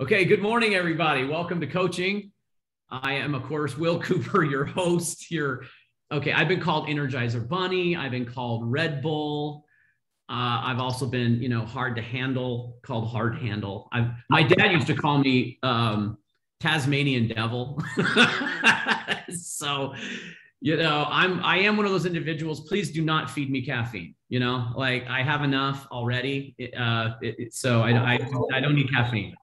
Okay, good morning, everybody. Welcome to coaching. I am, of course, Will Cooper, your host here. Okay, I've been called Energizer Bunny. I've been called Red Bull. I've also been, hard to handle, called hard handle. My dad used to call me Tasmanian Devil. So, I am one of those individuals. Please do not feed me caffeine. Like I have enough already. So I don't need caffeine.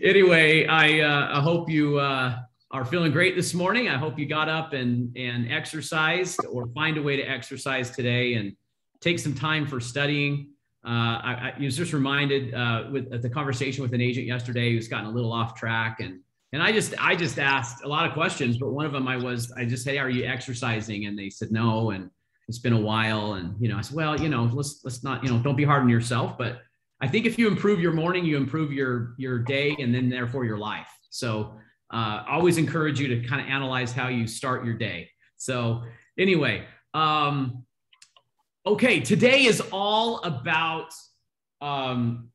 Anyway, I hope you are feeling great this morning. I hope you got up and exercised, or find a way to exercise today and take some time for studying. I was just reminded with the conversation with an agent yesterday who's gotten a little off track, and I just asked a lot of questions, but one of them I just, hey, are you exercising? And they said no, and it's been a while. And I said, well, let's not, don't be hard on yourself. But I think if you improve your morning, you improve your day, and then therefore your life. So always encourage you to kind of analyze how you start your day. So anyway, okay, today is all about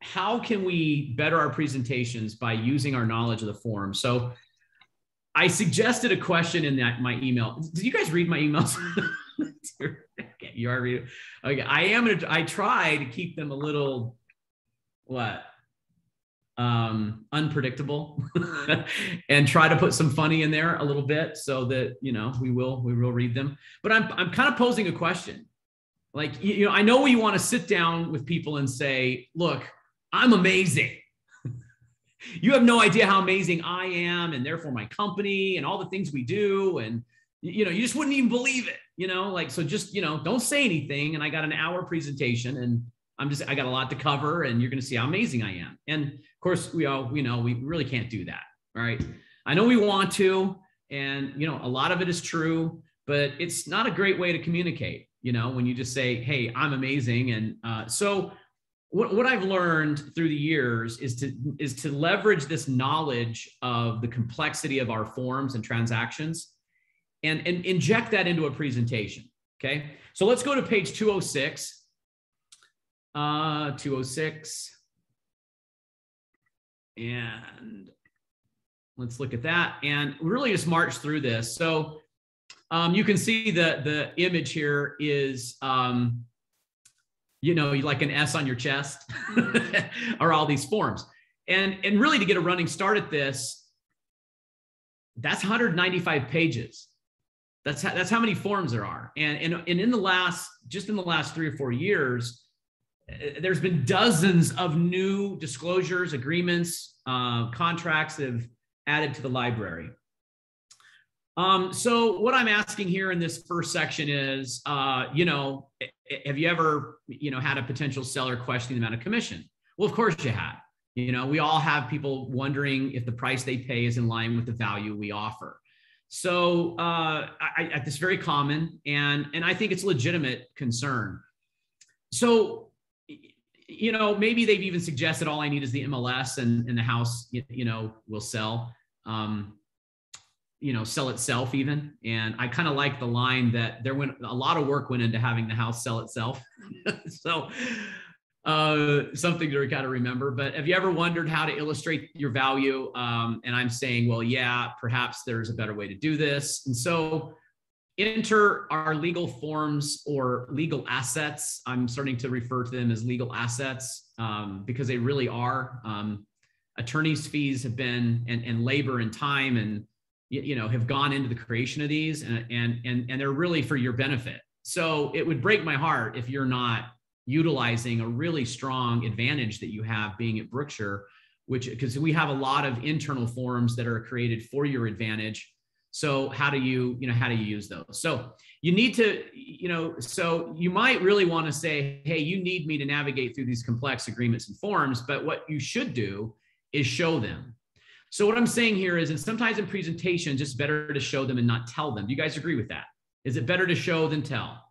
how can we better our presentations by using our knowledge of the form. So I suggested a question in my email. Did you guys read my emails? Okay, you are reading. Okay, I try to keep them a little unpredictable and try to put some funny in there a little bit so that we will read them. But I'm kind of posing a question. Like, I know we want to sit down with people and say, look, I'm amazing. You have no idea how amazing I am, and therefore my company and all the things we do. And, you just wouldn't even believe it, so just, don't say anything. And I got an hour presentation, and I got a lot to cover, and you're going to see how amazing I am. And of course, we really can't do that. Right. I know we want to, and, a lot of it is true, but it's not a great way to communicate. When you just say, hey, I'm amazing. And so what I've learned through the years is to leverage this knowledge of the complexity of our forms and transactions and inject that into a presentation. Okay. So let's go to page 206. 206. And let's look at that and really just march through this. So you can see the image here is, like an S on your chest are all these forms. And really to get a running start at this, that's 195 pages. That's how many forms there are. And in the last 3 or 4 years, there's been dozens of new disclosures, agreements, contracts that have added to the library. So what I'm asking here in this first section is, have you ever, had a potential seller questioning the amount of commission? Well, of course you have. We all have people wondering if the price they pay is in line with the value we offer. So it's very common, and I think it's a legitimate concern. So, maybe they've even suggested all I need is the MLS, and the house, will sell. Sell itself even. And I kind of like the line that a lot of work went into having the house sell itself. So something to kind of remember. But have you ever wondered how to illustrate your value? And I'm saying, well, yeah, perhaps there's a better way to do this. And so enter our legal forms or legal assets. I'm starting to refer to them as legal assets because they really are. Attorney's fees have been, and labor and time, and have gone into the creation of these, and they're really for your benefit. So it would break my heart if you're not utilizing a really strong advantage that you have being at Brookshire, because we have a lot of internal forms that are created for your advantage. So how do you use those? So you need to, so you might really want to say, hey, you need me to navigate through these complex agreements and forms, but what you should do is show them. So what I'm saying here is, and sometimes in presentations, it's better to show them and not tell them. Do you guys agree with that? Is it better to show than tell?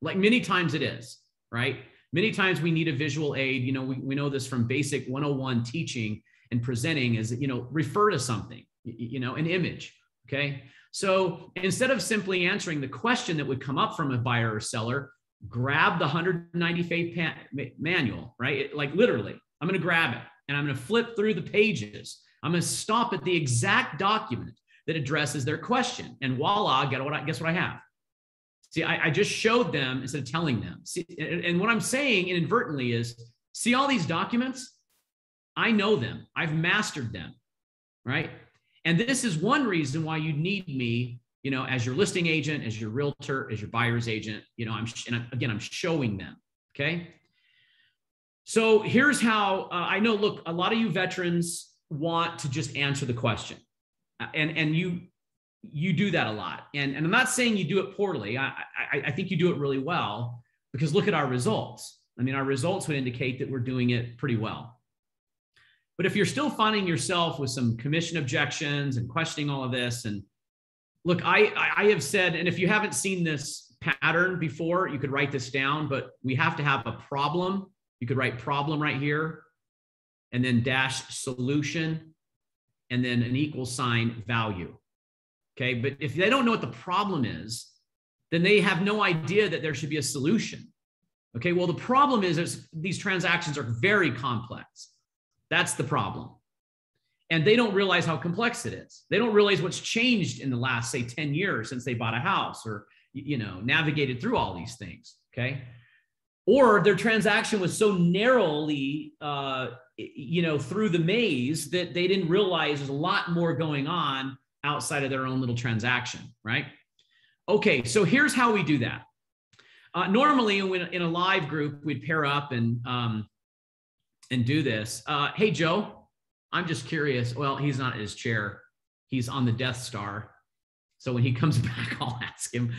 Like many times it is, right? Many times we need a visual aid. We know this from basic 101 teaching and presenting is, refer to something, an image, okay? So instead of simply answering the question that would come up from a buyer or seller, grab the 190-page manual, right? Like literally, I'm going to grab it. and I'm going to flip through the pages. I'm going to stop at the exact document that addresses their question. And voila, guess what I have? See, I just showed them instead of telling them. See, and what I'm saying inadvertently is, see all these documents? I know them. I've mastered them, right? And this is one reason why you need me, as your listing agent, as your realtor, as your buyer's agent. I'm showing them, okay? So here's how I know, look, a lot of you veterans want to just answer the question. And you do that a lot. And I'm not saying you do it poorly. I think you do it really well, because look at our results. I mean, our results would indicate that we're doing it pretty well. But if you're still finding yourself with some commission objections and questioning all of this, and look, I have said, and if you haven't seen this pattern before, you could write this down, but we have to have a problem. You could write problem right here, and then dash solution, and then an equal sign value. Okay, but if they don't know what the problem is, then they have no idea that there should be a solution. Okay, well, the problem is these transactions are very complex. That's the problem. And they don't realize how complex it is. They don't realize what's changed in the last, say, 10 years since they bought a house, or, navigated through all these things, okay? Or their transaction was so narrowly, through the maze that they didn't realize there's a lot more going on outside of their own little transaction, right? Okay, so here's how we do that. Normally, in a live group, we'd pair up and do this. Hey, Joe, I'm just curious. Well, he's not in his chair. He's on the Death Star. So when he comes back, I'll ask him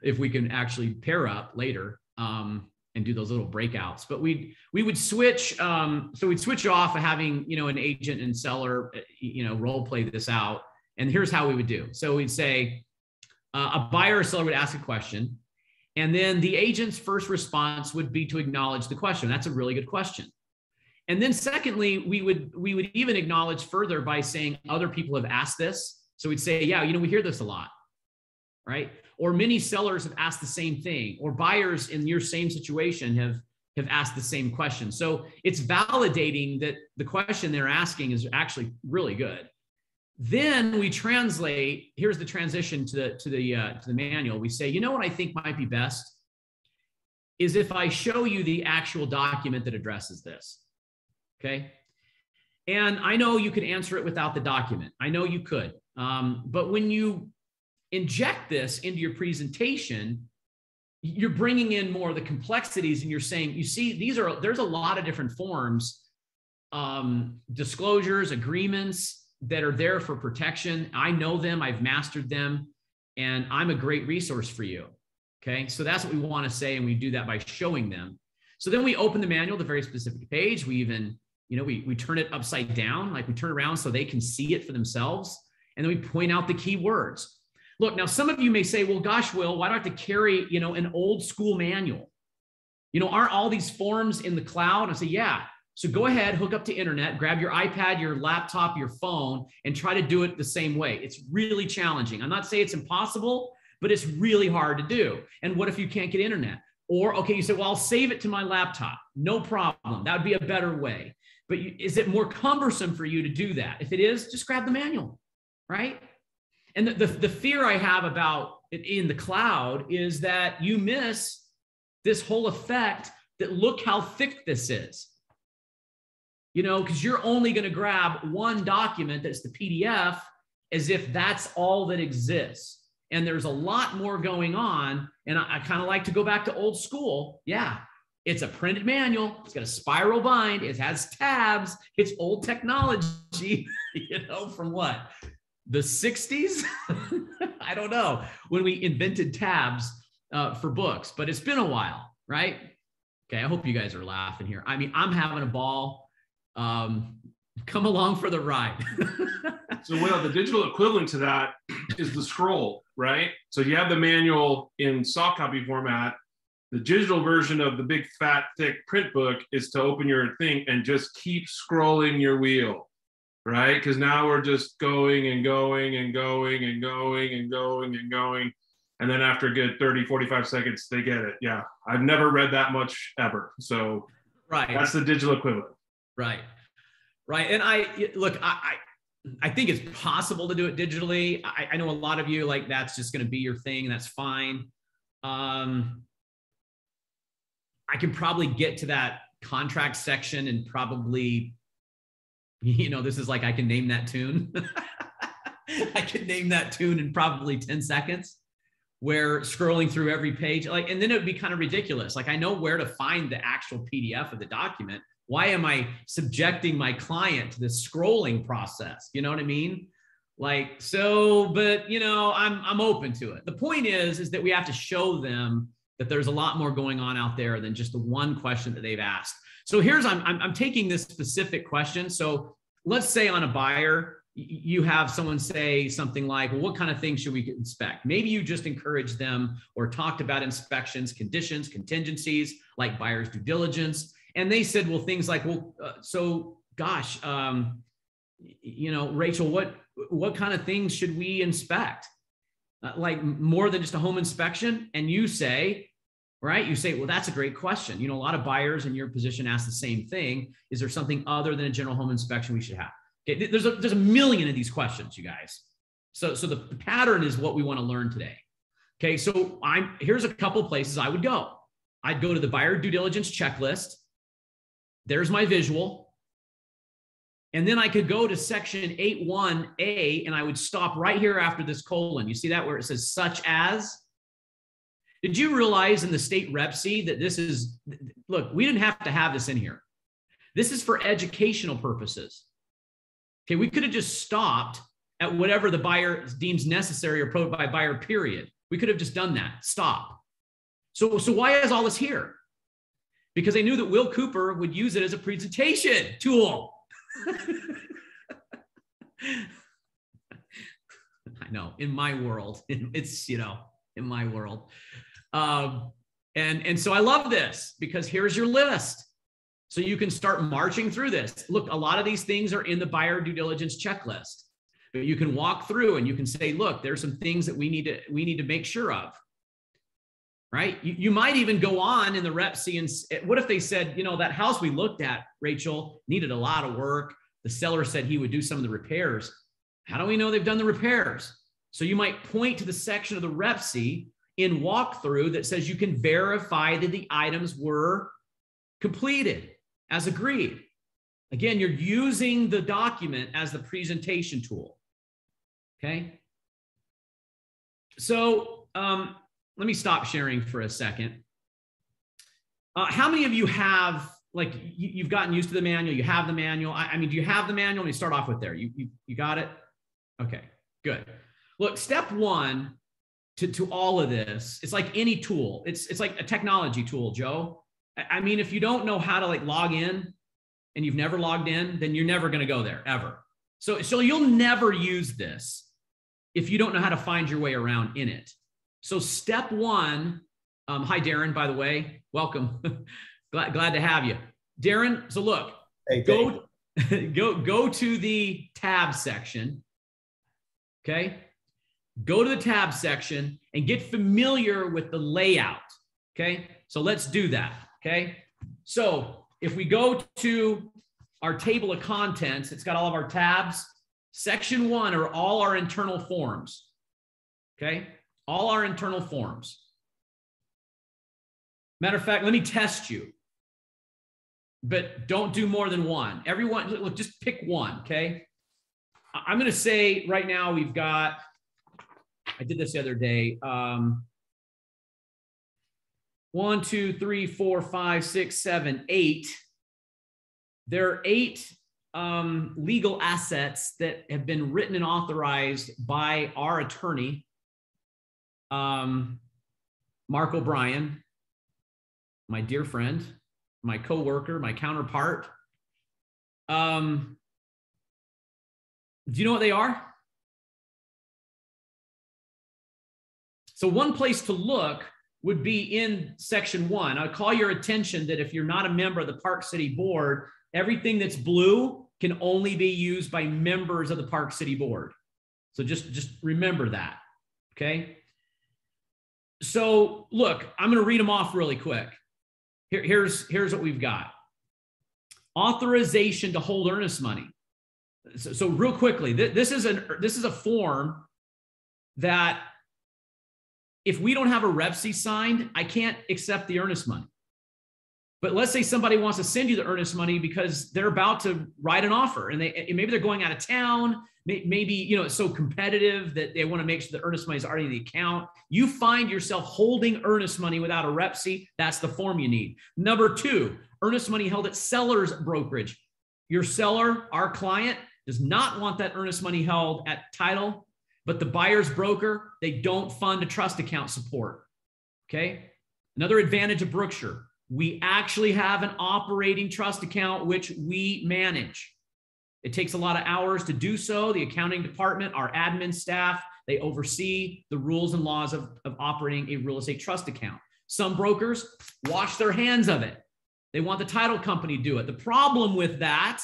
if we can actually pair up later and do those little breakouts. But we would switch. So we'd switch off of having, an agent and seller, role play this out. And here's how we would do. So we'd say a buyer or seller would ask a question, and then the agent's first response would be to acknowledge the question. That's a really good question. And then secondly, we would even acknowledge further by saying other people have asked this. So we'd say, yeah, we hear this a lot, right? Or many sellers have asked the same thing, or buyers in your same situation have asked the same question. So it's validating that the question they're asking is actually really good. Then we translate. Here's the transition to the manual. We say, what I think might be best is if I show you the actual document that addresses this. Okay. And I know you could answer it without the document. I know you could. But when you inject this into your presentation, you're bringing in more of the complexities, and you're saying, you see, there's a lot of different forms, disclosures, agreements that are there for protection. I know them, I've mastered them, and I'm a great resource for you. Okay. So that's what we want to say. And we do that by showing them. So then we open the manual, the very specific page. We even, we turn it upside down, like we turn around so they can see it for themselves. And then we point out the key words. Look, now some of you may say, well, gosh, Will, why do I have to carry, an old school manual? Aren't all these forms in the cloud? I say, yeah. So go ahead, hook up to internet, grab your iPad, your laptop, your phone, and try to do it the same way. It's really challenging. I'm not saying it's impossible, but it's really hard to do. And what if you can't get internet? Or, okay, you say, well, I'll save it to my laptop. No problem. That would be a better way. But is it more cumbersome for you to do that? If it is, just grab the manual, right? And the fear I have about it in the cloud is that you miss this whole effect that look how thick this is. Because you're only going to grab one document that's the PDF as if that's all that exists. And there's a lot more going on. And I kind of like to go back to old school. Yeah, it's a printed manual. It's got a spiral bind. It has tabs. It's old technology, from what? The 60s? I don't know, when we invented tabs for books, but it's been a while, right? Okay, I hope you guys are laughing here. I mean, I'm having a ball. Come along for the ride. So Will, the digital equivalent to that is the scroll, right? So you have the manual in soft copy format. The digital version of the big, fat, thick print book is to open your thing and just keep scrolling your wheel, right? Because now we're just going and going and going and going and going and going. And then after a good 30, 45 seconds, they get it. Yeah, I've never read that much ever. So right, that's the digital equivalent. Right. right. And I think it's possible to do it digitally. I know a lot of you, like, that's just going to be your thing, and that's fine. I can probably get to that contract section and probably, this is like, I can name that tune. I can name that tune in probably 10 seconds, where scrolling through every page, like, and then it would be kind of ridiculous. Like, I know where to find the actual PDF of the document. Why am I subjecting my client to this scrolling process? You know what I mean? Like, so, but I'm open to it. The point is that we have to show them that there's a lot more going on out there than just the one question that they've asked. So I'm taking this specific question. So let's say on a buyer, you have someone say something like, well, what kind of things should we inspect? Maybe you just encouraged them or talked about inspections, conditions, contingencies, like buyer's due diligence. And they said, well, things like, Rachel, what kind of things should we inspect? Like more than just a home inspection? And you say, right? You say, well, that's a great question. A lot of buyers in your position ask the same thing. Is there something other than a general home inspection we should have? Okay, there's a million of these questions, you guys. So the pattern is what we want to learn today. Okay, so here's a couple places I would go. I'd go to the buyer due diligence checklist. There's my visual. And then I could go to section 8.1a, and I would stop right here after this colon. You see that where it says such as? Did you realize in the state REPC that this is, look, we didn't have to have this in here. This is for educational purposes. Okay, we could have just stopped at whatever the buyer deems necessary or approved by buyer, period. We could have just done that, stop. So why is all this here? Because I knew that Will Cooper would use it as a presentation tool. I know, in my world, it's, in my world. And so I love this because here's your list. So you can start marching through this. Look, a lot of these things are in the buyer due diligence checklist, but you can walk through and you can say, look, there's some things that we need to make sure of, right? You might even go on in the REPC and what if they said, that house we looked at, Rachel, needed a lot of work. The seller said he would do some of the repairs. How do we know they've done the repairs? So you might point to the section of the REPC in walkthrough that says you can verify that the items were completed as agreed. Again, you're using the document as the presentation tool. Okay. So let me stop sharing for a second. How many of you have, like, you've gotten used to the manual? You have the manual. I mean, do you have the manual? Let me start off with there. You got it? Okay, good. Look, step one to all of this, it's like any tool. It's like a technology tool, Joe. I mean, if you don't know how to log in and you've never logged in, then you're never going to go there ever. So you'll never use this if you don't know how to find your way around in it. So step one, hi, Darren, by the way, welcome. glad to have you. Darren, so look, hey, go to the tab section. Okay. Go to the tab section and get familiar with the layout. Okay. So let's do that. Okay. So if we go to our table of contents, it's got all of our tabs. Section 1 are all our internal forms. Okay. All our internal forms. Matter of fact, let me test you, but don't do more than one. Everyone, look, just pick one. Okay. I'm going to say right now we've got, I did this the other day. 1, 2, 3, 4, 5, 6, 7, 8. There are 8 legal assets that have been written and authorized by our attorney, Mark O'Brien, my dear friend, my coworker, my counterpart. Do you know what they are? So one place to look would be in section 1. I'll call your attention that if you're not a member of the Park City Board, everything that's blue can only be used by members of the Park City Board. So just remember that, okay? So look, I'm going to read them off really quick. Here's what we've got. Authorization to hold earnest money. So real quickly, this is a form that if we don't have a REPC signed, I can't accept the earnest money. But let's say somebody wants to send you the earnest money because they're about to write an offer and maybe they're going out of town. Maybe, you know, it's so competitive that they want to make sure the earnest money is already in the account. You find yourself holding earnest money without a REPC. That's the form you need. Number 2, earnest money held at seller's brokerage. Your seller, our client, does not want that earnest money held at title, but the buyer's broker, they don't fund a trust account support. Okay. Another advantage of Brookshire, we actually have an operating trust account, which we manage. It takes a lot of hours to do so. The accounting department, our admin staff, they oversee the rules and laws of operating a real estate trust account. Some brokers wash their hands of it. They want the title company to do it. The problem with that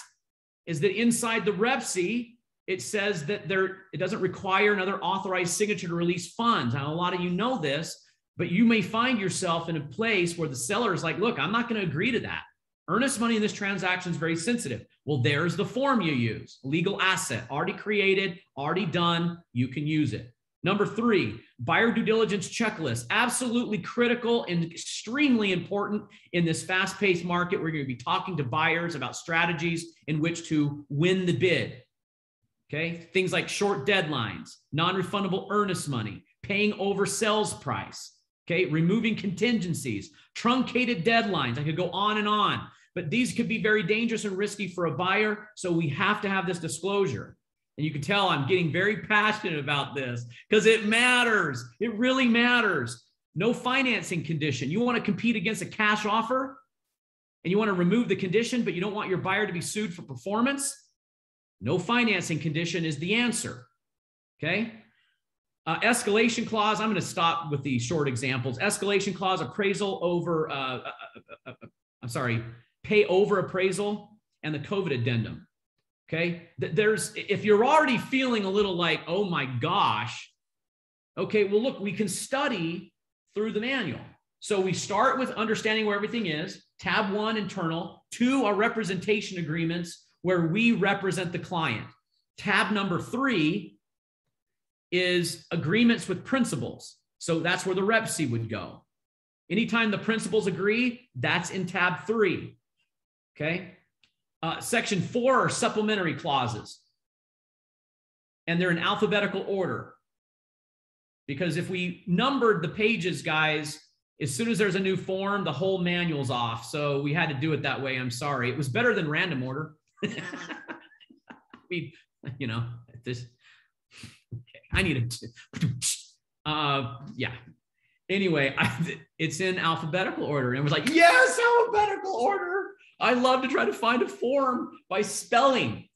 is that inside the REPC, it says that it doesn't require another authorized signature to release funds. Now, a lot of you know this, but you may find yourself in a place where the seller is like, look, I'm not going to agree to that. Earnest money in this transaction is very sensitive. Well, there's the form you use. Legal asset, already created, already done. You can use it. Number 3, buyer due diligence checklist. Absolutely critical and extremely important in this fast-paced market. We're going to be talking to buyers about strategies in which to win the bid. Okay, things like short deadlines, non-refundable earnest money, paying over sales price, okay, removing contingencies, truncated deadlines. I could go on and on, but these could be very dangerous and risky for a buyer. So we have to have this disclosure. And you can tell I'm getting very passionate about this because it matters. It really matters. No financing condition. You want to compete against a cash offer and you want to remove the condition, but you don't want your buyer to be sued for performance. No financing condition is the answer. Okay. Escalation clause. I'm going to stop with the short examples. Escalation clause, appraisal over, pay over appraisal, and the COVID addendum. Okay. If you're already feeling a little like, oh my gosh, okay, well, look, we can study through the manual. So we start with understanding where everything is. Tab 1, internal. 2 are representation agreements where we represent the client. Tab number 3 is agreements with principals. So that's where the REPC would go. Anytime the principals agree, that's in tab 3. Okay. Section 4 are supplementary clauses. And they're in alphabetical order. Because if we numbered the pages, guys, as soon as there's a new form, the whole manual's off. So we had to do it that way. I'm sorry. It was better than random order. This. Okay, I needed to. Yeah. Anyway, it's in alphabetical order, and it was like, yes, alphabetical order. I love to try to find a form by spelling.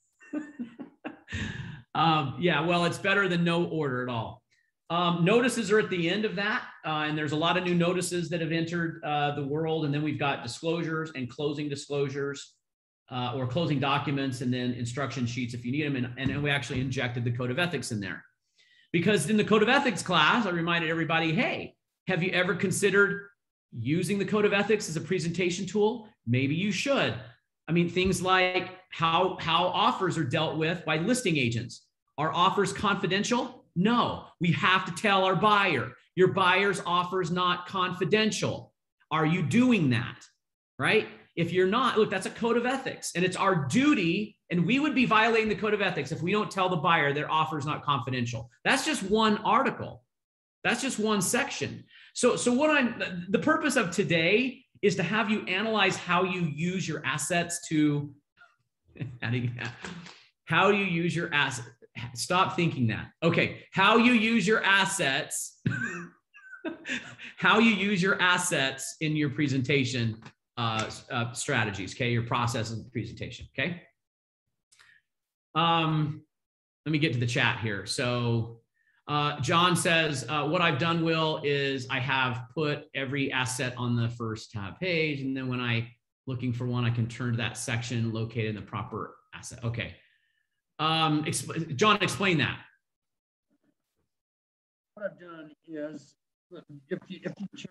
Yeah, well, it's better than no order at all. Notices are at the end of that, and there's a lot of new notices that have entered the world, and then we've got disclosures and closing disclosures. Or closing documents, and then instruction sheets if you need them. And we actually injected the code of ethics in there. Because in the code of ethics class, I reminded everybody, hey, have you ever considered using the code of ethics as a presentation tool? Maybe you should. I mean, things like how offers are dealt with by listing agents. Are offers confidential? No, we have to tell our buyer, your buyer's offer is not confidential. Are you doing that? Right? If you're not, look, that's a code of ethics, and it's our duty, and we would be violating the code of ethics if we don't tell the buyer their offer is not confidential. That's just one article. That's just one section. So the purpose of today is to have you analyze how you use your assets to, how you use your assets. Stop thinking that. Okay. How you use your assets, how you use your assets in your presentation strategies, okay, your process of the presentation, okay? Let me get to the chat here. So John says, what I've done, Will, is I have put every asset on the first tab page, and then when I looking for one, I can turn to that section located in the proper asset. Okay. John, explain that. What I've done is If you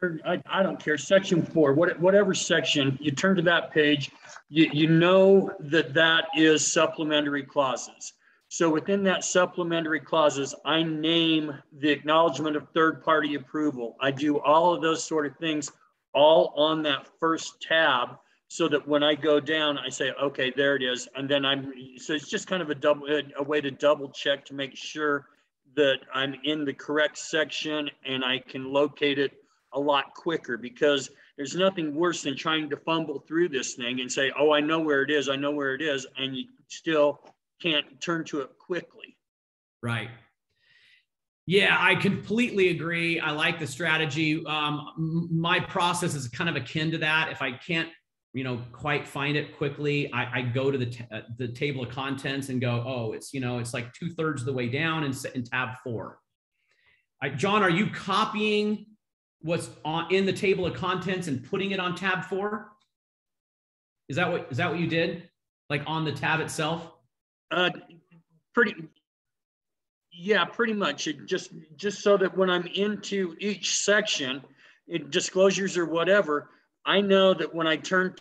turn, I don't care, section 4, whatever section, you turn to that page, you know that is supplementary clauses. So within that supplementary clauses, I name the acknowledgement of third-party approval. I do all of those sort of things all on that first tab, so that when I go down, I say, okay, there it is. And then so it's just kind of a way to double check to make sure that I'm in the correct section and I can locate it a lot quicker, because there's nothing worse than trying to fumble through this thing and say, oh, I know where it is, and you still can't turn to it quickly. Right. Yeah, I completely agree. I like the strategy. My process is kind of akin to that. If I can't, quite find it quickly, I go to the table of contents and go, oh, it's like 2/3 of the way down in tab 4. John, are you copying what's in the table of contents and putting it on tab 4? Is that what you did? Like on the tab itself? Pretty much. Just so that when I'm into each section, disclosures or whatever, I know that when I turn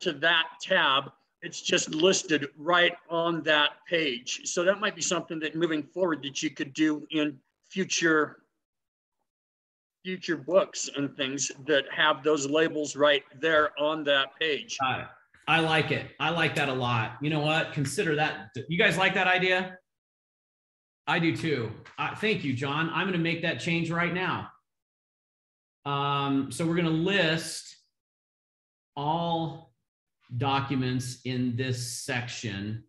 to that tab, it's just listed right on that page. So that might be something that moving forward that you could do in future books and things, that have those labels right there on that page. Got it. I like it. I like that a lot. You know what? Consider that. You guys like that idea? I do too. Thank you, John. I'm going to make that change right now. So we're going to list all documents in this section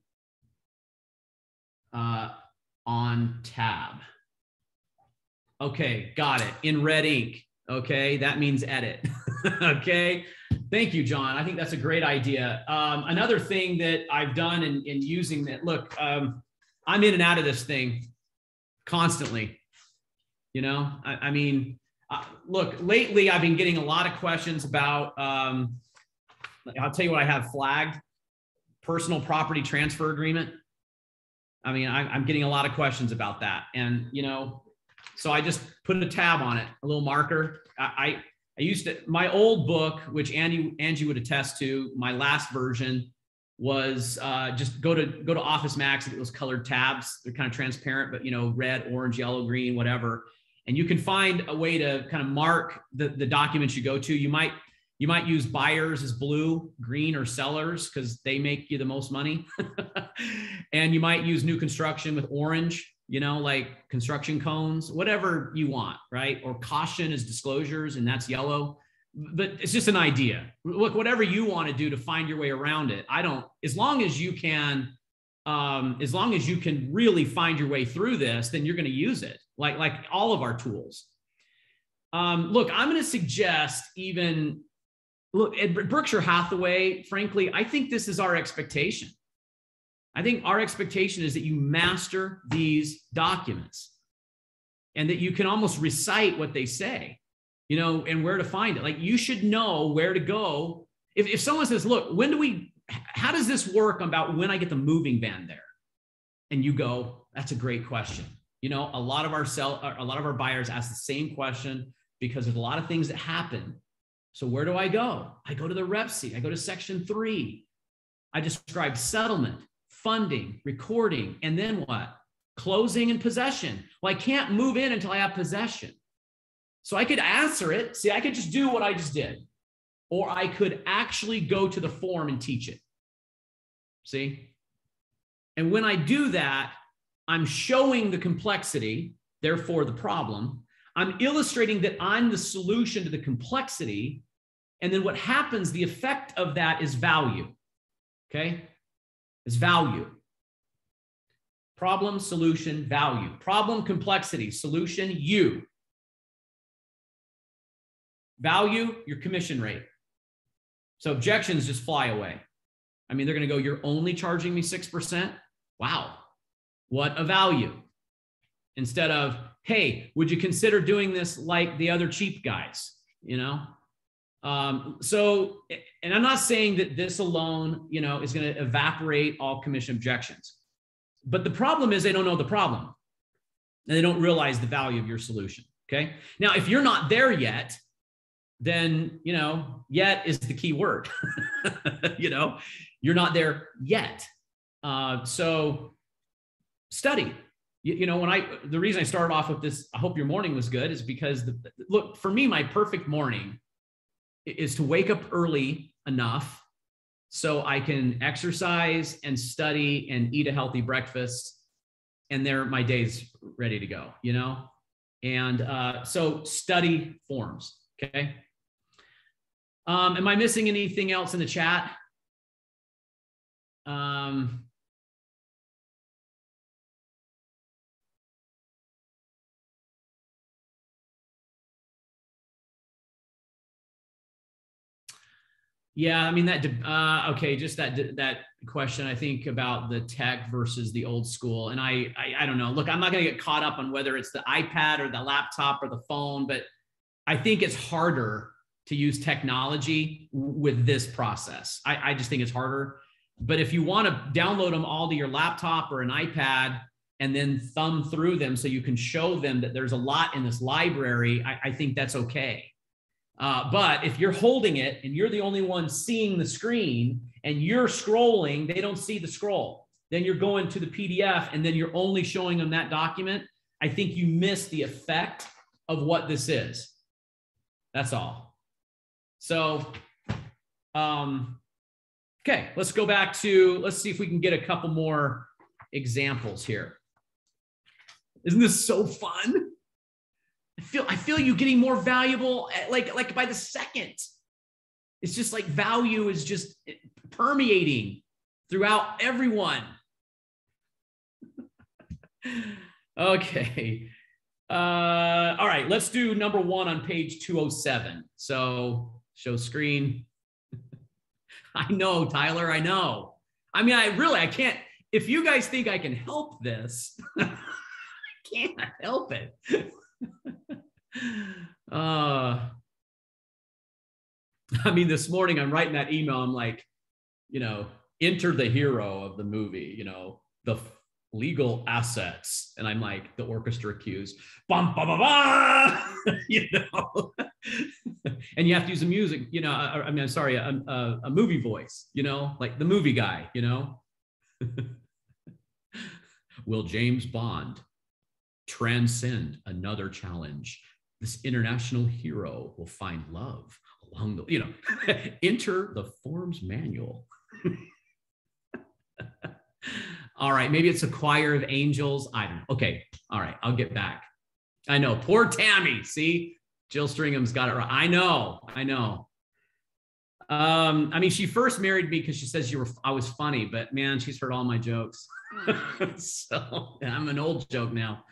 on tab. Okay, got it. In red ink. Okay, that means edit. Okay, thank you, John. I think that's a great idea. Another thing that I've done in using that, look, I'm in and out of this thing constantly. Look, lately I've been getting a lot of questions about, I'll tell you what I have flagged: personal property transfer agreement. I'm getting a lot of questions about that. And, so I just put a tab on it, a little marker. I used to, my old book, which Angie would attest to, my last version was just go to Office Max and get those colored tabs. They're kind of transparent, but red, orange, yellow, green, whatever. And you can find a way to kind of mark the documents you go to. You might use buyers as blue, green, or sellers because they make you the most money. And you might use new construction with orange, like construction cones, whatever you want, right? Or caution is disclosures, and that's yellow. But it's just an idea. Look, whatever you want to do to find your way around it. As long as you can really find your way through this, then you're going to use it, like all of our tools. Look, I'm going to suggest at Berkshire Hathaway, frankly, I think this is our expectation. I think our expectation is that you master these documents and that you can almost recite what they say, and where to find it. Like, you should know where to go. If someone says, look, how does this work about when I get the moving van there? And you go, that's a great question. A lot of our buyers ask the same question because there's a lot of things that happen. So where do I go? I go to the rep sheet. I go to section 3. I describe settlement, funding, recording, and then what? Closing and possession. Well, I can't move in until I have possession. So I could answer it. See, I could just do what I just did. Or I could actually go to the form and teach it. See? And when I do that, I'm showing the complexity, therefore the problem. I'm illustrating that I'm the solution to the complexity. And then what happens, the effect of that is value. Okay? It's value. Problem, solution, value. Problem, complexity, solution, you. Value, your commission rate. So objections just fly away. They're going to go, you're only charging me 6%? Wow. What a value. Instead of, hey, would you consider doing this like the other cheap guys? So, and I'm not saying that this alone, is going to evaporate all commission objections. But the problem is they don't know the problem. And they don't realize the value of your solution. Okay. Now, if you're not there yet, then, yet is the key word. You're not there yet. So study. The reason I started off with this, I hope your morning was good, is because look, for me, my perfect morning is to wake up early enough so I can exercise and study and eat a healthy breakfast, and my day's ready to go, And so study forms, okay? Am I missing anything else in the chat? Yeah, I mean, okay, just that question, I think, about the tech versus the old school. And I don't know. Look, I'm not going to get caught up on whether it's the iPad or the laptop or the phone, but I think it's harder to use technology with this process. I just think it's harder. But if you want to download them all to your laptop or an iPad and then thumb through them so you can show them that there's a lot in this library, I think that's okay. But if you're holding it and you're the only one seeing the screen and you're scrolling, they don't see the scroll. Then you're going to the PDF and then you're only showing them that document. I think you miss the effect of what this is. That's all. So, okay, let's go back let's see if we can get a couple more examples here. Isn't this so fun? I feel you getting more valuable, like by the second. It's just like value is just permeating throughout everyone. Okay. All right, let's do number 1 on page 207. So show screen. I know, Tyler, I know. I mean, I can't, if you guys think I can help this, I can't help it. I mean, this morning I'm writing that email. I'm like, enter the hero of the movie, the legal assets. And I'm like, the orchestra cues, bum, bum, bum, bum, and you have to use the music, a movie voice, like the movie guy, Will James Bond transcend another challenge? This international hero will find love along the, enter the forms manual. All right, maybe it's a choir of angels. I don't know. Okay, all right, I'll get back. I know, poor Tammy. See, Jill Stringham's got it right. I know. I mean, she first married me because she says I was funny, but man, she's heard all my jokes. So I'm an old joke now.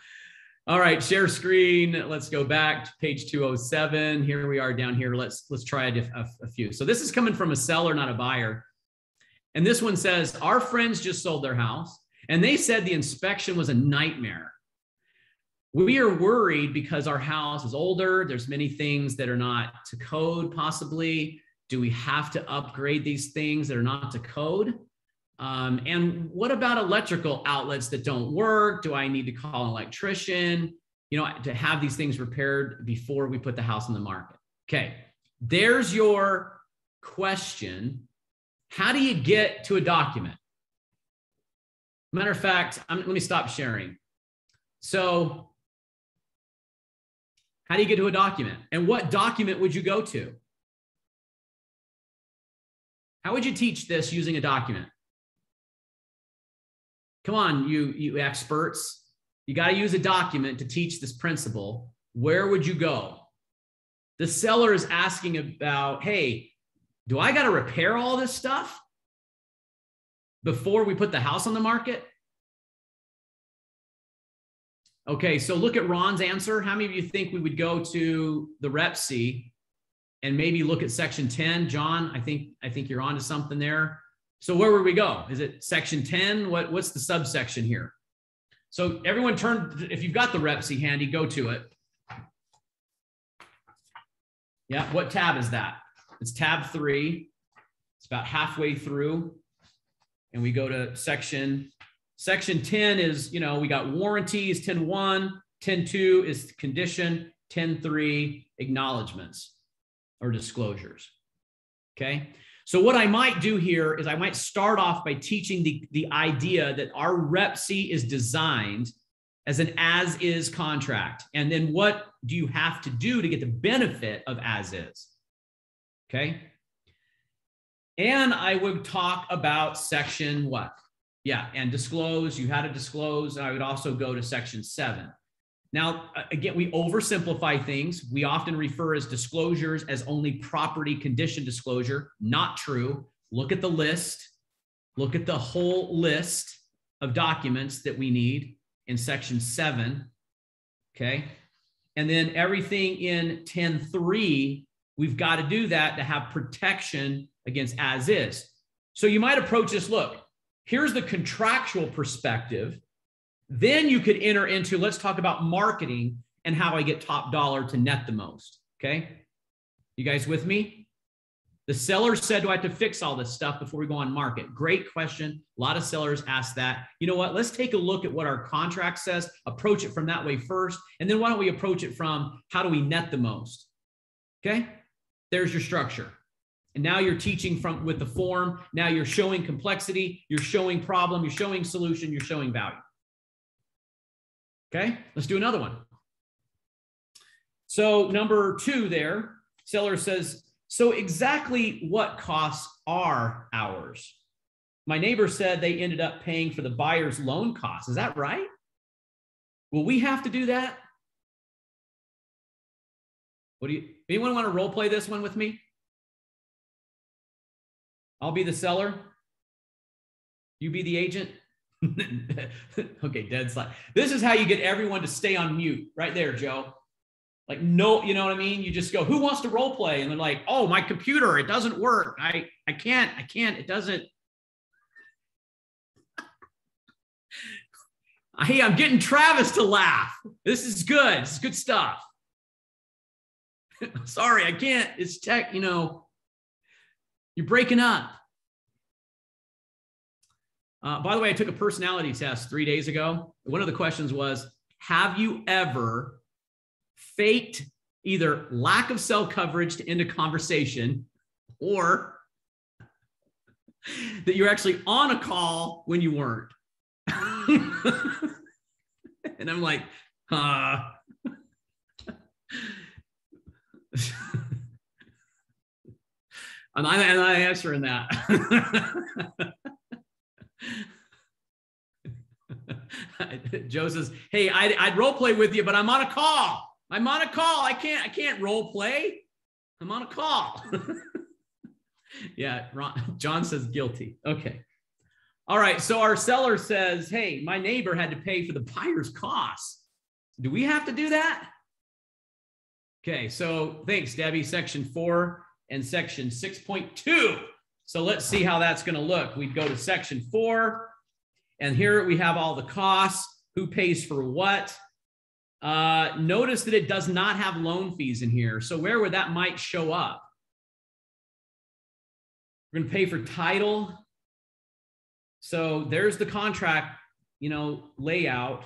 All right, share screen. Let's go back to page 207. Here we are down here. Let's try a few. So this is coming from a seller, not a buyer. And this one says, our friends just sold their house and they said the inspection was a nightmare. We are worried because our house is older. There's many things that are not to code possibly. Do we have to upgrade these things that are not to code? And what about electrical outlets that don't work? Do I need to call an electrician, to have these things repaired before we put the house on the market? Okay, there's your question. How do you get to a document? Matter of fact, let me stop sharing. So how do you get to a document? And what document would you go to? How would you teach this using a document? Come on, you experts. You got to use a document to teach this principle. Where would you go? The seller is asking about, hey, do I got to repair all this stuff before we put the house on the market? Okay, so look at Ron's answer. How many of you think we would go to the Rep C and maybe look at section 10? John, I think you're onto something there. So where would we go? Is it section 10? What's the subsection here? So everyone turn, if you've got the Rep C handy, go to it. Yeah, what tab is that? It's tab 3. It's about halfway through. And we go to section 10 is, we got warranties, 10.1, 10.2 is condition. 10.3 acknowledgments or disclosures. Okay. So what I might do here is I might start off by teaching the idea that our Rep C is designed as an as-is contract. And then what do you have to do to get the benefit of as-is? Okay. And I would talk about section what? Yeah, and disclose. You had to disclose. And I would also go to section 7. Now, again, we oversimplify things. We often refer as disclosures as only property condition disclosure. Not true. Look at the list. Look at the whole list of documents that we need in section 7. Okay. And then everything in 10.3, we've got to do that to have protection against as is. So you might approach this, look, here's the contractual perspective. Then you could enter into, let's talk about marketing and how I get top dollar to net the most. Okay. You guys with me? The seller said, do I have to fix all this stuff before we go on market? Great question. A lot of sellers ask that. You know what? Let's take a look at what our contract says, approach it from that way first. And then why don't we approach it from how do we net the most? Okay. There's your structure. And now you're teaching with the form. Now you're showing complexity, you're showing problem, you're showing solution, you're showing value. Okay, let's do another one. So number 2 there, seller says, so exactly what costs are ours? My neighbor said they ended up paying for the buyer's loan costs. Is that right? Will we have to do that? Anyone want to role play this one with me? I'll be the seller. You be the agent. Okay, dead slide. This is how you get everyone to stay on mute right there, Joe. Like, no, you know what I mean? You just go, who wants to role play? And they're like, oh, my computer, it doesn't work. I can't, it doesn't. Hey, I'm getting Travis to laugh. This is good. This is good stuff. Sorry, I can't. It's tech, you're breaking up. By the way, I took a personality test 3 days ago. One of the questions was, have you ever faked either lack of cell coverage to end a conversation or that you're actually on a call when you weren't? And I'm like, and I answering that. Joe says, hey, I'd role play with you, but I'm on a call. I'm on a call. I can't role play. I'm on a call. Yeah, John says guilty. Okay. All right. So our seller says, hey, my neighbor had to pay for the buyer's costs. Do we have to do that? Okay. So thanks, Debbie. Section 4 and section 6.2. So let's see how that's going to look. We'd go to section 4, and here we have all the costs, who pays for what. Notice that it does not have loan fees in here. So where would that might show up? We're going to pay for title. So there's the contract, layout.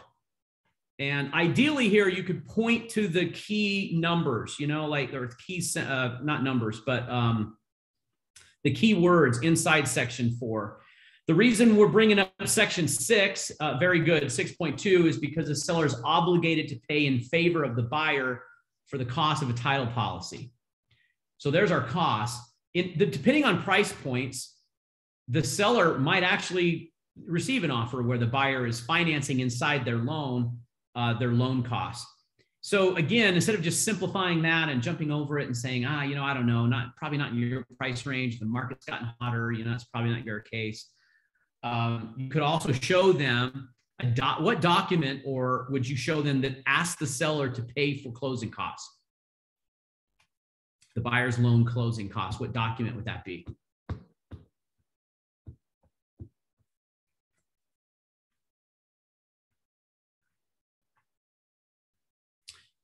And ideally here, you could point to the key numbers, like there are key, not numbers, but the key words inside section 4. The reason we're bringing up section 6, very good, 6.2, is because the seller is obligated to pay in favor of the buyer for the cost of a title policy. So there's our costs. Depending on price points, the seller might actually receive an offer where the buyer is financing inside their loan costs. So again, instead of just simplifying that and jumping over it and saying, I don't know, probably not in your price range, the market's gotten hotter, that's probably not your case. You could also show them what document, or would you show them that asks the seller to pay for closing costs? The buyer's loan closing costs, what document would that be?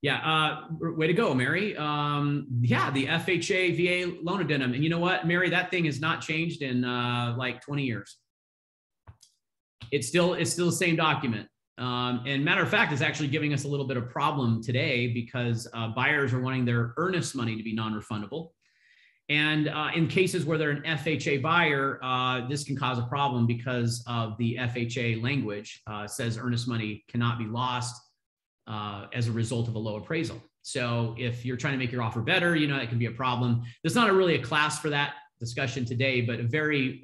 Yeah, way to go, Mary. Yeah, the FHA VA loan addendum. And you know what, Mary, that thing has not changed in like 20 years. It's still the same document. And matter of fact, it's actually giving us a little bit of problem today because buyers are wanting their earnest money to be non-refundable. And in cases where they're an FHA buyer, this can cause a problem because of the FHA language. Says earnest money cannot be lost as a result of a low appraisal. So if you're trying to make your offer better, you know, it can be a problem. There's not really a class for that discussion today, but a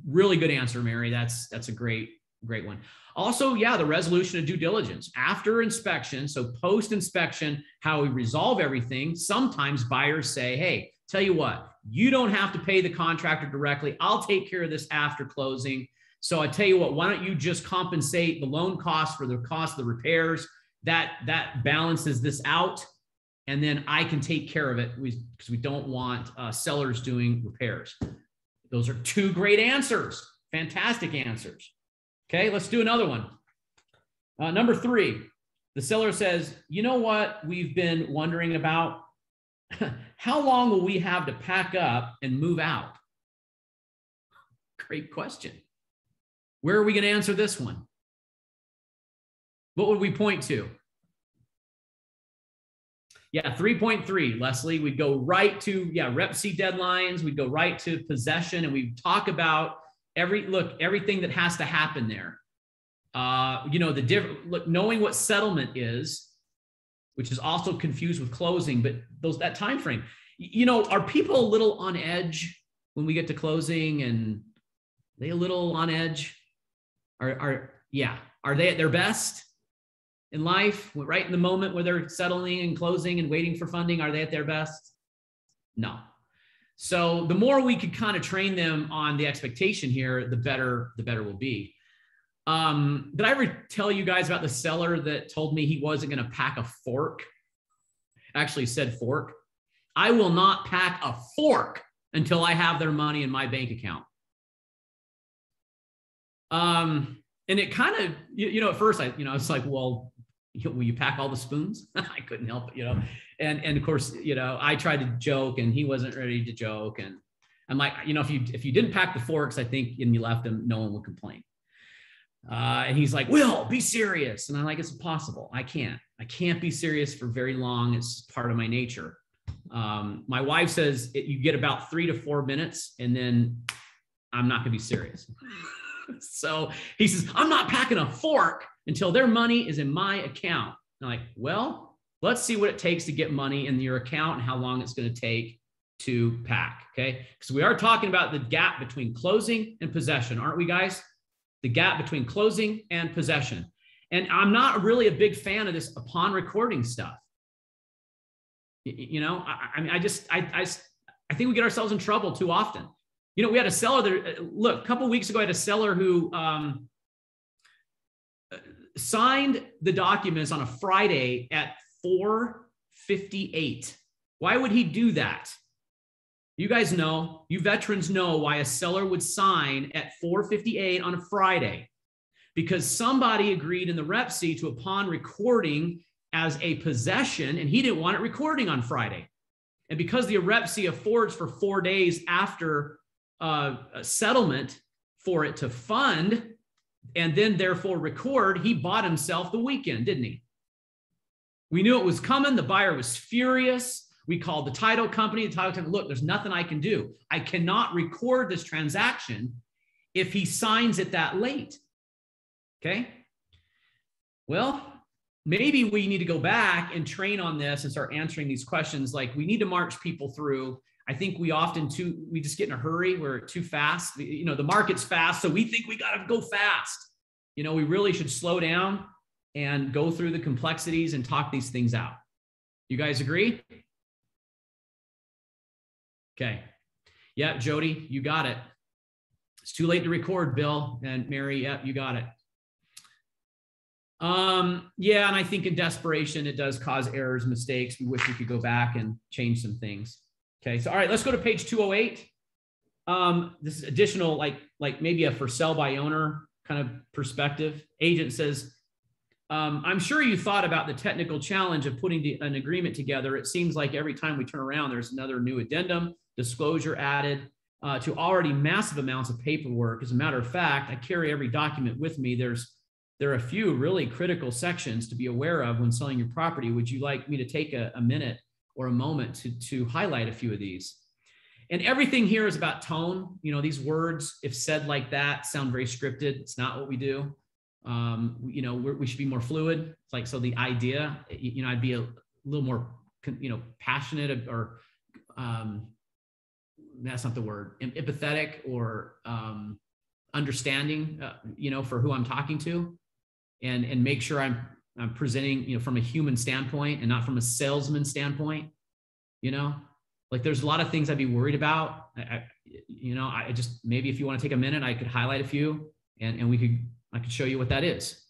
really good answer, Mary. That's a great one. Also, yeah, the resolution of due diligence after inspection. So post-inspection, how we resolve everything. Sometimes buyers say, hey, tell you what, you don't have to pay the contractor directly. I'll take care of this after closing. So I tell you what, why don't you just compensate the loan cost for the cost of the repairs? That balances this out, and then I can take care of it because we don't want sellers doing repairs. Those are two great answers, fantastic answers. Okay, let's do another one. Number 3, the seller says, you know what we've been wondering about? How long will we have to pack up and move out? Great question. Where are we going to answer this one? What would we point to? Yeah, 3.3, Leslie. We'd go right to, Rep C deadlines. We'd go right to possession, and we'd talk about everything that has to happen there. Knowing what settlement is, which is also confused with closing, but that time frame. Are people a little on edge when we get to closing, and are they a little on edge? Are they at their best in life, right in the moment where they're settling and closing and waiting for funding? Are they at their best? No. So the more we could kind of train them on the expectation here, the better we'll be. Did I ever tell you guys about the seller that told me he wasn't going to pack a fork? Actually said fork. I will not pack a fork until I have their money in my bank account. And it kind of, at first it's like, well, will you pack all the spoons? I couldn't help it, and of course, I tried to joke and he wasn't ready to joke. And I'm like, if you didn't pack the forks, I think, and you left them, no one would complain. And he's like, Will, be serious. And I'm like, it's impossible. I can't be serious for very long. It's part of my nature. My wife says you get about 3 to 4 minutes and then I'm not gonna be serious. So he says, I'm not packing a fork until their money is in my account. And I'm like, well, let's see what it takes to get money in your account and how long it's going to take to pack. Okay. Because we are talking about the gap between closing and possession, aren't we, guys? The gap between closing and possession. And I'm not really a big fan of this upon recording stuff. I think we get ourselves in trouble too often. We had a seller that, look, a couple of weeks ago, I had a seller who signed the documents on a Friday at 4:58. Why would he do that? You guys know, you veterans know why a seller would sign at 4:58 on a Friday. Because somebody agreed in the rep C to upon recording as a possession, and he didn't want it recording on Friday. And because the rep C affords for 4 days after a settlement for it to fund and then therefore record, he bought himself the weekend, didn't he? We knew it was coming. The buyer was furious. We called the title company. The title company, look, there's nothing I can do. I cannot record this transaction if he signs it that late. Okay. Well, maybe we need to go back and train on this and start answering these questions. Like, we need to march people through. I think we just get in a hurry. We're too fast. The market's fast, so we think we got to go fast. We really should slow down and go through the complexities and talk these things out. You guys agree? Okay. Yeah, Jody, you got it. It's too late to record, Bill and Mary. Yep, you got it. Yeah, and I think in desperation, it does cause errors, mistakes. We wish we could go back and change some things. Okay, so all right, let's go to page 208. This is additional, like maybe a for sale by owner kind of perspective. Agent says, I'm sure you thought about the technical challenge of putting an agreement together. It seems like every time we turn around, there's another new addendum, disclosure added to already massive amounts of paperwork. As a matter of fact, I carry every document with me. There's there are a few really critical sections to be aware of when selling your property. Would you like me to take a minute or a moment to highlight a few of these? And everything here is about tone. You know, these words, if said like that, sound very scripted. It's not what we do. You know, we should be more fluid. It's like, so the idea, you know, I'd be a little more, you know, passionate or, that's not the word, empathetic or understanding, you know, for who I'm talking to, and make sure I'm presenting, you know, from a human standpoint and not from a salesman standpoint. You know, like there's a lot of things I'd be worried about. You know, I just, maybe if you want to take a minute, I could highlight a few and I could show you what that is.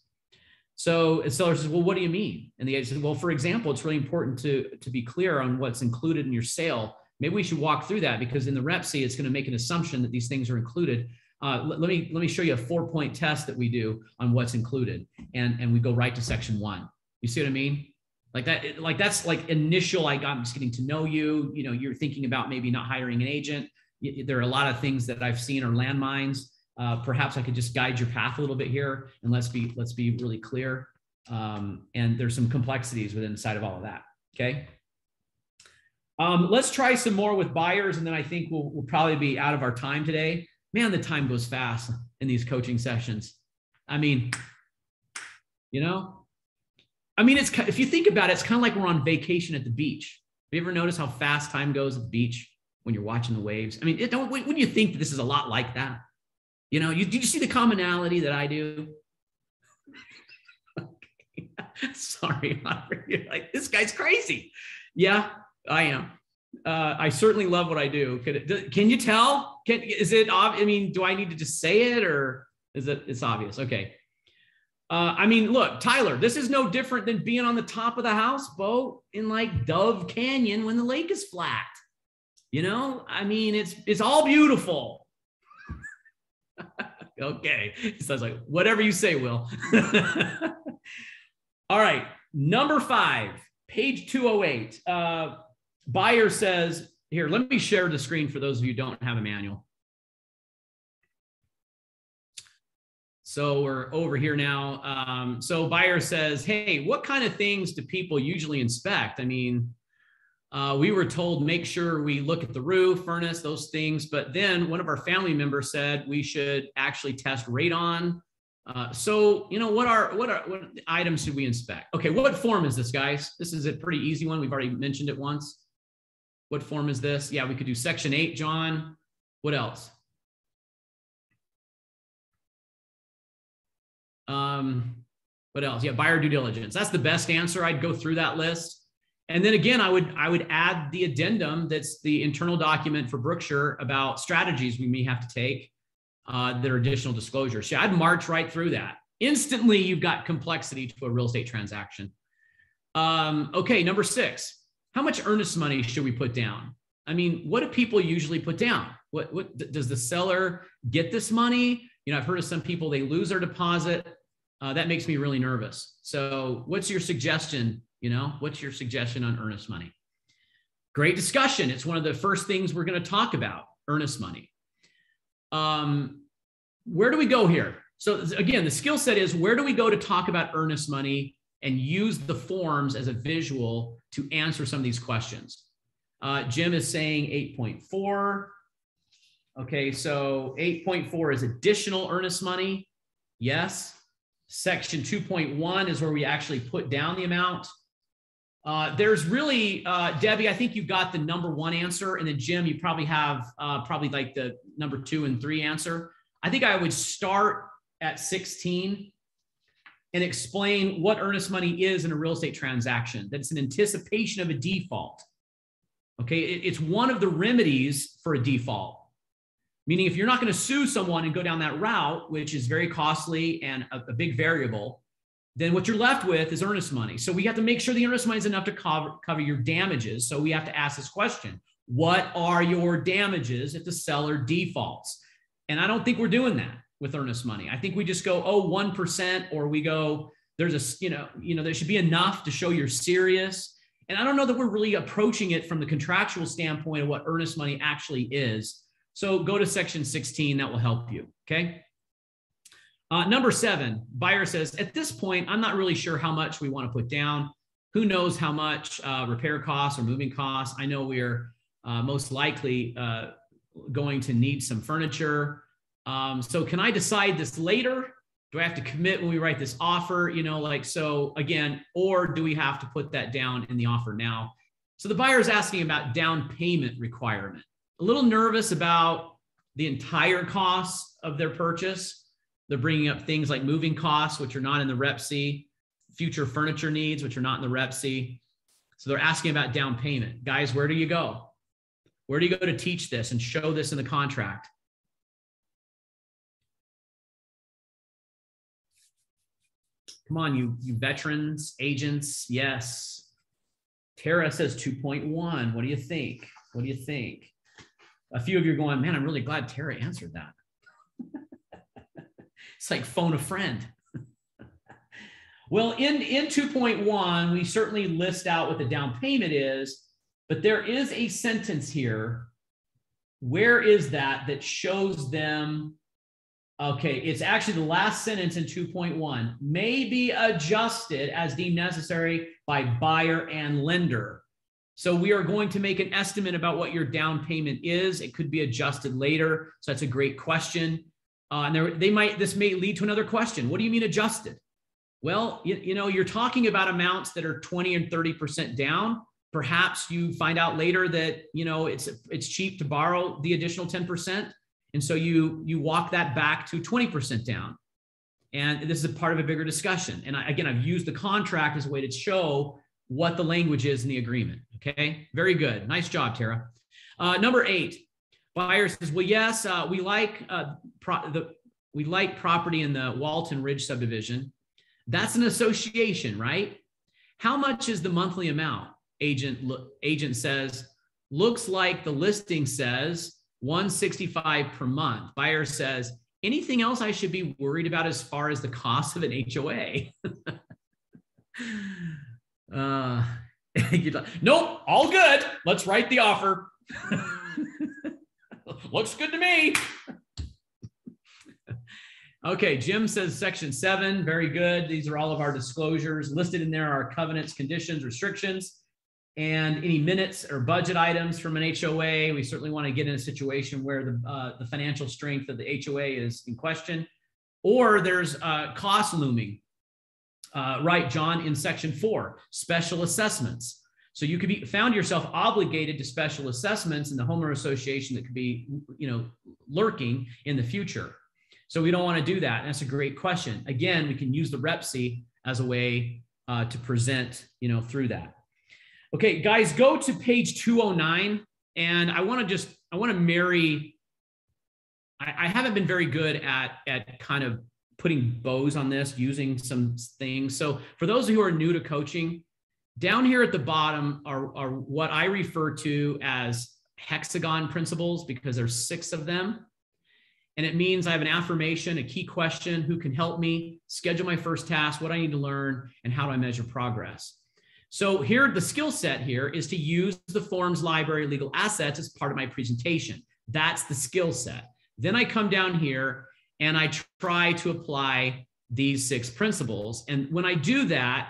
So a seller says, well, what do you mean? And the agent says, well, for example, it's really important to be clear on what's included in your sale. Maybe we should walk through that, because in the rep sheet, it's going to make an assumption that these things are included. Let me show you a 4-point test that we do on what's included. And we go right to section 1. You see what I mean? Like that, like that's like initial, like I'm just getting to know you. You know, you're thinking about maybe not hiring an agent. There are a lot of things that I've seen are landmines. Perhaps I could just guide your path a little bit here, and let's be really clear. And there's some complexities within inside of all of that. Okay. Let's try some more with buyers, and then I think we'll probably be out of our time today. Man, the time goes fast in these coaching sessions. I mean, you know, I mean, it's, if you think about it, it's kind of like we're on vacation at the beach. Have you ever noticed how fast time goes at the beach when you're watching the waves? I mean, wouldn't you think that this is a lot like that? You know, did you see the commonality that I do? Sorry, you're like, this guy's crazy. Yeah, I am. I certainly love what I do. Can you tell? Is it obvious? I mean, do I need to just say it, or is it's obvious? Okay. I mean, look, Tyler, this is no different than being on the top of the houseboat in like Dove Canyon when the lake is flat. You know, I mean, it's all beautiful. Okay. So I was like, whatever you say, Will. All right. Number 5, page 208. Buyer says, here, let me share the screen for those of you who don't have a manual. So we're over here now. So buyer says, hey, what kind of things do people usually inspect? I mean, we were told, make sure we look at the roof, furnace, those things. But then one of our family members said we should actually test radon. So, you know, what items should we inspect? Okay, what form is this, guys? This is a pretty easy one. We've already mentioned it once. What form is this? Yeah, we could do section 8, John. What else? What else? Yeah, buyer due diligence. That's the best answer. I'd go through that list. And then again, I would add the addendum that's the internal document for Brookshire about strategies we may have to take that are additional disclosures. So I'd march right through that. Instantly, you've got complexity to a real estate transaction. Okay, number 6. How much earnest money should we put down? I mean, what do people usually put down? What does the seller get this money? You know, I've heard of some people, they lose their deposit. That makes me really nervous. So what's your suggestion? You know, what's your suggestion on earnest money? Great discussion. It's one of the first things we're going to talk about, earnest money. Where do we go here? So again, the skill set is, where do we go to talk about earnest money and use the forms as a visual to answer some of these questions? Jim is saying 8.4. Okay, so 8.4 is additional earnest money. Yes. Section 2.1 is where we actually put down the amount. There's really, Debbie, I think you got the number 1 answer. And then Jim, you probably have probably like the number 2 and 3 answer. I think I would start at 16 and explain what earnest money is in a real estate transaction. That's an anticipation of a default. Okay, it's one of the remedies for a default. Meaning if you're not going to sue someone and go down that route, which is very costly and a big variable, then what you're left with is earnest money. So we have to make sure the earnest money is enough to cover your damages. So we have to ask this question: what are your damages if the seller defaults? And I don't think we're doing that with earnest money. I think we just go, oh, 1%, or we go, there's a, there should be enough to show you're serious. And I don't know that we're really approaching it from the contractual standpoint of what earnest money actually is. So go to section 16, that will help you, okay? Number 7, buyer says, at this point, I'm not really sure how much we want to put down. Who knows how much repair costs or moving costs? I know we're most likely going to need some furniture. So can I decide this later? Do I have to commit when we write this offer? So again, or do we have to put that down in the offer now? So the buyer is asking about down payment requirement. A little nervous about the entire cost of their purchase. They're bringing up things like moving costs, which are not in the Rep C, future furniture needs, which are not in the Rep C. So they're asking about down payment. Guys, where do you go? Where do you go to teach this and show this in the contract? Come on, you veterans, agents. Yes. Tara says 2.1. What do you think? What do you think? A few of you are going, man, I'm really glad Tara answered that. It's like phone a friend. Well, in 2.1, we certainly list out what the down payment is, but there is a sentence here. Where is that shows them? Okay, it's actually the last sentence in 2.1, may be adjusted as deemed necessary by buyer and lender. So we are going to make an estimate about what your down payment is. It could be adjusted later. So that's a great question. And this may lead to another question. What do you mean adjusted? Well, you're talking about amounts that are 20 and 30% down. Perhaps you find out later that, it's cheap to borrow the additional 10%. And so you walk that back to 20% down. And this is a part of a bigger discussion. And again, I've used the contract as a way to show what the language is in the agreement. Okay, very good. Nice job, Tara. Number 8, buyer says, well, yes, we like property in the Walton Ridge subdivision. That's an association, right? How much is the monthly amount? Agent says, looks like the listing says $165 per month. Buyer says, anything else I should be worried about as far as the cost of an HOA? Nope, all good. Let's write the offer. Looks good to me. Okay, Jim says section 7, very good. These are all of our disclosures. Listed in there are covenants, conditions, restrictions, and any minutes or budget items from an HOA. We certainly want to get in a situation where the financial strength of the HOA is in question, or there's cost looming. Right, John, in section 4, special assessments. So you could found yourself obligated to special assessments in the homeowner association that could be, lurking in the future. So we don't want to do that. And that's a great question. Again, we can use the Rep C as a way to present, through that. Okay, guys, go to page 209. And I want to marry, I haven't been very good at kind of putting bows on this, using some things. So for those who are new to coaching, down here at the bottom are what I refer to as hexagon principles, because there's 6 of them. And it means I have an affirmation, a key question, who can help me, schedule my first task, what I need to learn, and how do I measure progress. So here, the skill set here is to use the forms library legal assets as part of my presentation. That's the skill set. Then I come down here and I try to apply these 6 principles. And when I do that,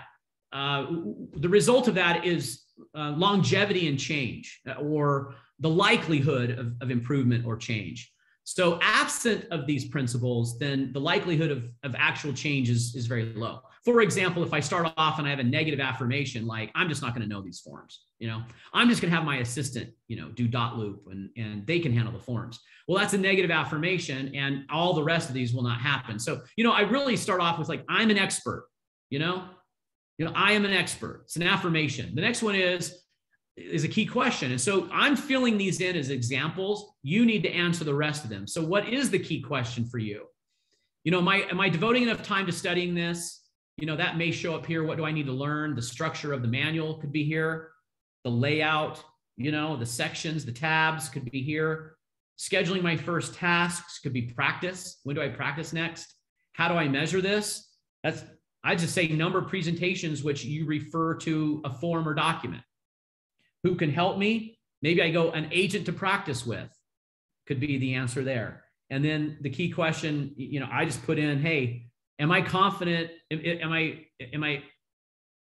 the result of that is longevity and change, or the likelihood of improvement or change. So absent of these principles, then the likelihood of actual change is very low. For example, if I start off and I have a negative affirmation, like, I'm just not going to know these forms, I'm just going to have my assistant, do dot loop and they can handle the forms. Well, that's a negative affirmation, and all the rest of these will not happen. So, I really start off with like, I'm an expert, I am an expert. It's an affirmation. The next one is a key question. And so I'm filling these in as examples. You need to answer the rest of them. So what is the key question for you? Am I devoting enough time to studying this? That may show up here. What do I need to learn? The structure of the manual could be here. The layout, the sections, the tabs could be here. Scheduling my first tasks could be practice. When do I practice next? How do I measure this? I just say number of presentations, which you refer to a form or document. Who can help me? Maybe I go an agent to practice with, could be the answer there. And then the key question, I just put in, hey, am I confident? I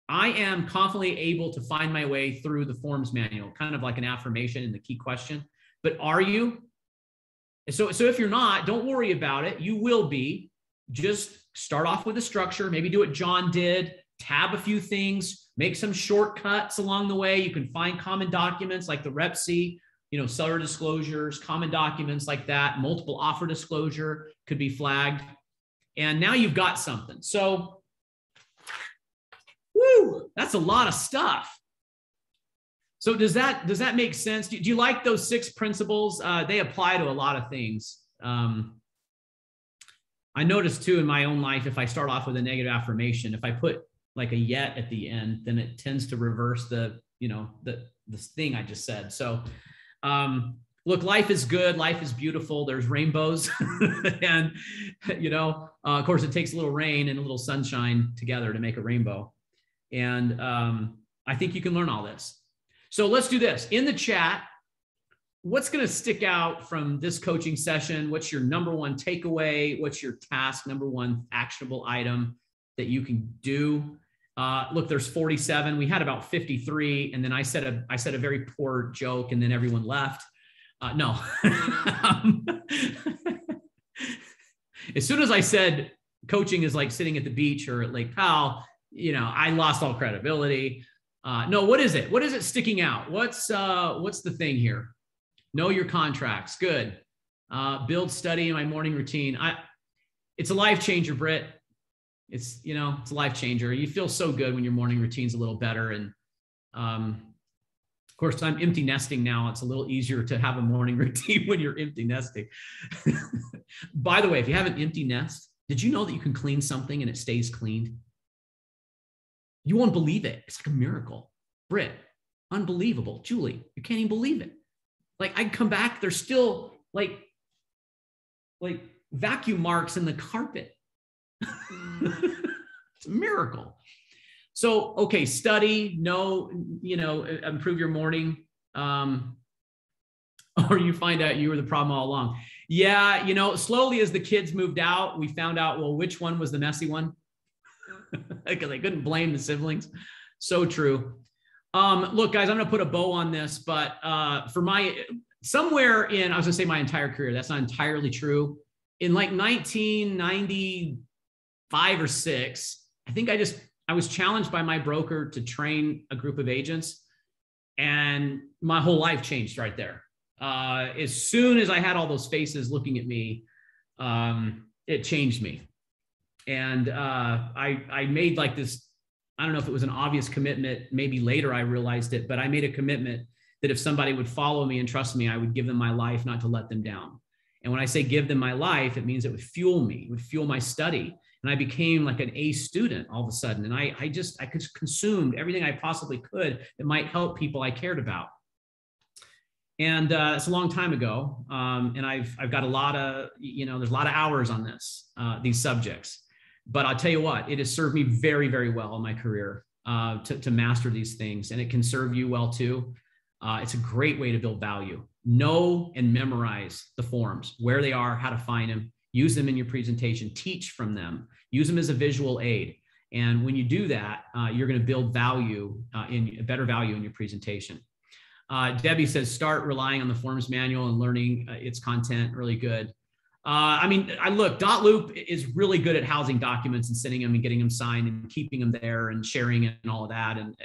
am confidently able to find my way through the forms manual, kind of like an affirmation in the key question. But are you? So if you're not, don't worry about it. You will be. Just start off with a structure, maybe do what John did, tab a few things, make some shortcuts along the way. You can find common documents like the Rep C, seller disclosures, common documents like that, multiple offer disclosure could be flagged. And now you've got something. So, woo, that's a lot of stuff. So does that make sense? Do you like those 6 principles? They apply to a lot of things. I noticed too in my own life, if I start off with a negative affirmation, if I put like a yet at the end, then it tends to reverse the thing I just said. So, look, life is good. Life is beautiful. There's rainbows. And, of course, it takes a little rain and a little sunshine together to make a rainbow. And I think you can learn all this. So let's do this. In the chat, what's going to stick out from this coaching session? What's your number one takeaway? What's your task, number one actionable item that you can do? Look, there's 47. We had about 53. And then I said a very poor joke and then everyone left. No. As soon as I said coaching is like sitting at the beach or at Lake Powell, I lost all credibility. No, what is it? What is it sticking out? What's the thing here? Know your contracts. Good. Build, study in my morning routine. It's a life changer, Britt. It's a life changer. You feel so good when your morning routine's a little better. And of course, I'm empty nesting now. It's a little easier to have a morning routine when you're empty nesting. By the way, if you have an empty nest, did you know that you can clean something and it stays cleaned? You won't believe it. It's like a miracle. Britt, unbelievable. Julie, you can't even believe it. Like I come back, there's still like vacuum marks in the carpet. It's a miracle. So, okay, study, improve your morning. Or you find out you were the problem all along. Yeah, slowly as the kids moved out, we found out, well, which one was the messy one? Because I couldn't blame the siblings. So true. Look, guys, I'm going to put a bow on this, but somewhere in, I was going to say my entire career, that's not entirely true. In like 1995 or 6, I think I was challenged by my broker to train a group of agents, and my whole life changed right there. As soon as I had all those faces looking at me, it changed me. And I made like this, I don't know if it was an obvious commitment, maybe later I realized it, but I made a commitment that if somebody would follow me and trust me, I would give them my life, not to let them down. And when I say give them my life, it means it would fuel me, it would fuel my study. And I became like an A student all of a sudden. And I consumed everything I possibly could that might help people I cared about. And it's a long time ago. And I've got a lot of, there's a lot of hours on these subjects. But I'll tell you what, it has served me very, very well in my career to master these things. And it can serve you well too. It's a great way to build value. Know and memorize the forms, where they are, how to find them, use them in your presentation, teach from them, use them as a visual aid. And when you do that, you're going to build value, better value in your presentation. Debbie says, start relying on the forms manual and learning its content. Really good. Look, Dotloop is really good at housing documents and sending them and getting them signed and keeping them there and sharing it and all of that. And,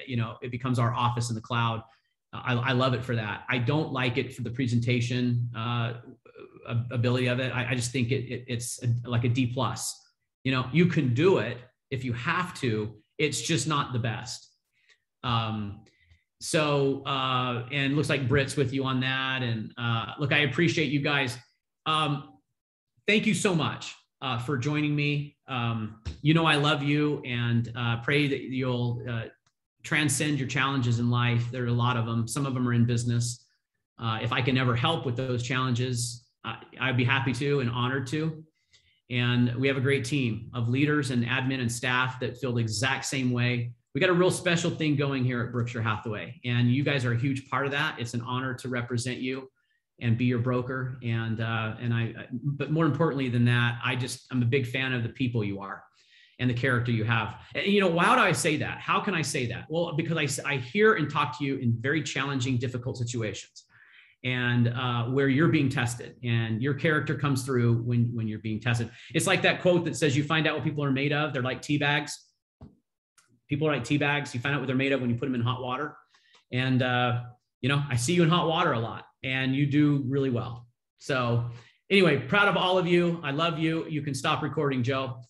it becomes our office in the cloud. I love it for that. I don't like it for the presentation ability of it. I just think it's like a D+. You can do it if you have to. It's just not the best. And looks like Britt's with you on that. And look, I appreciate you guys. Thank you so much for joining me. I love you, and pray that you'll transcend your challenges in life. There are a lot of them. Some of them are in business. If I can ever help with those challenges, I'd be happy to and honored to. And we have a great team of leaders and admin and staff that feel the exact same way. We got a real special thing going here at Berkshire Hathaway, and you guys are a huge part of that. It's an honor to represent you. and be your broker. But more importantly than that, I'm a big fan of the people you are and the character you have. And, you know, why do I say that? How can I say that? Well, because I hear and talk to you in very challenging, difficult situations, and where you're being tested, and your character comes through when you're being tested. It's like that quote that says, you find out what people are made of. They're like tea bags. People are like tea bags. You find out what they're made of when you put them in hot water. And, you know, I see you in hot water a lot, and you do really well. So anyway, proud of all of you. I love you. You can stop recording, Joe.